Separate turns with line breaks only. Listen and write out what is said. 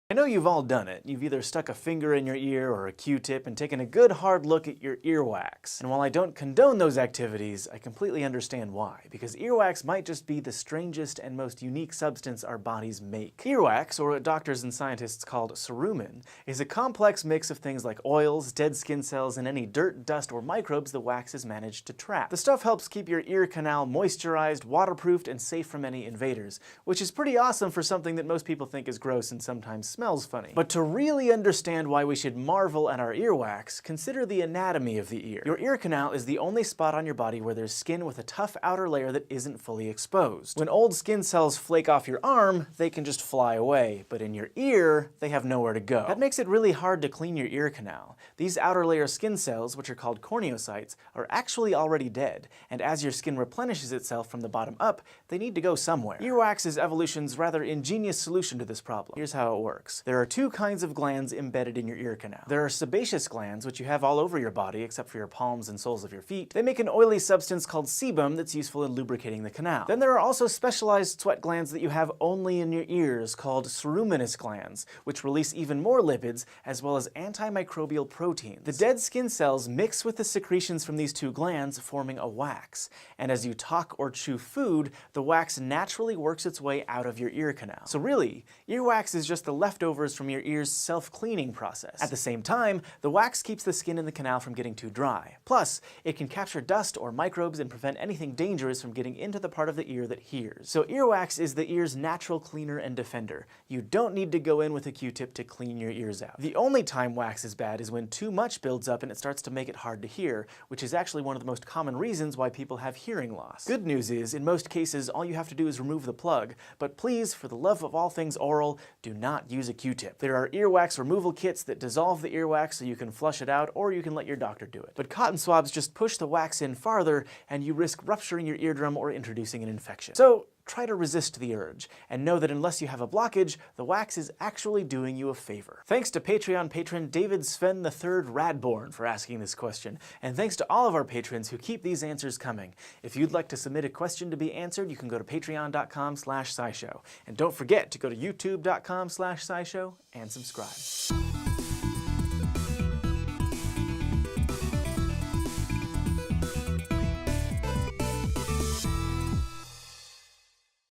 I know you've all done it. You've either stuck a finger in your ear or a Q-tip and taken a good hard look at your earwax. And while I don't condone those activities, I completely understand why, because earwax might just be the strangest and most unique substance our bodies make. Earwax, or what doctors and scientists call cerumen, is a complex mix of things like oils, dead skin cells, and any dirt, dust, or microbes the wax has managed to trap. The stuff helps keep your ear canal moisturized, waterproofed, and safe from any invaders, which is pretty awesome for something that most people think is gross and sometimes smells funny. But to really understand why we should marvel at our earwax, consider the anatomy of the ear. Your ear canal is the only spot on your body where there's skin with a tough outer layer that isn't fully exposed. When old skin cells flake off your arm, they can just fly away, but in your ear, they have nowhere to go. That makes it really hard to clean your ear canal. These outer layer skin cells, which are called corneocytes, are actually already dead, and as your skin replenishes itself from the bottom up, they need to go somewhere. Earwax is evolution's rather ingenious solution to this problem. Here's how it works. There are two kinds of glands embedded in your ear canal. There are sebaceous glands, which you have all over your body except for your palms and soles of your feet. They make an oily substance called sebum that's useful in lubricating the canal. Then there are also specialized sweat glands that you have only in your ears called ceruminous glands, which release even more lipids as well as antimicrobial proteins. The dead skin cells mix with the secretions from these two glands, forming a wax. And as you talk or chew food, the wax naturally works its way out of your ear canal. So really, earwax is just the leftovers from your ear's self-cleaning process. At the same time, the wax keeps the skin in the canal from getting too dry. Plus, it can capture dust or microbes and prevent anything dangerous from getting into the part of the ear that hears. So earwax is the ear's natural cleaner and defender. You don't need to go in with a Q-tip to clean your ears out. The only time wax is bad is when too much builds up and it starts to make it hard to hear, which is actually one of the most common reasons why people have hearing loss. Good news is, in most cases, all you have to do is remove the plug, but please, for the love of all things oral, do not use a Q-tip. There are earwax removal kits that dissolve the earwax so you can flush it out, or you can let your doctor do it. But cotton swabs just push the wax in farther, and you risk rupturing your eardrum or introducing an infection. So try to resist the urge, and know that unless you have a blockage, the wax is actually doing you a favor. Thanks to Patreon patron David Sven III Radborn for asking this question, and thanks to all of our patrons who keep these answers coming. If you'd like to submit a question to be answered, you can go to patreon.com/scishow. And don't forget to go to youtube.com/scishow and subscribe.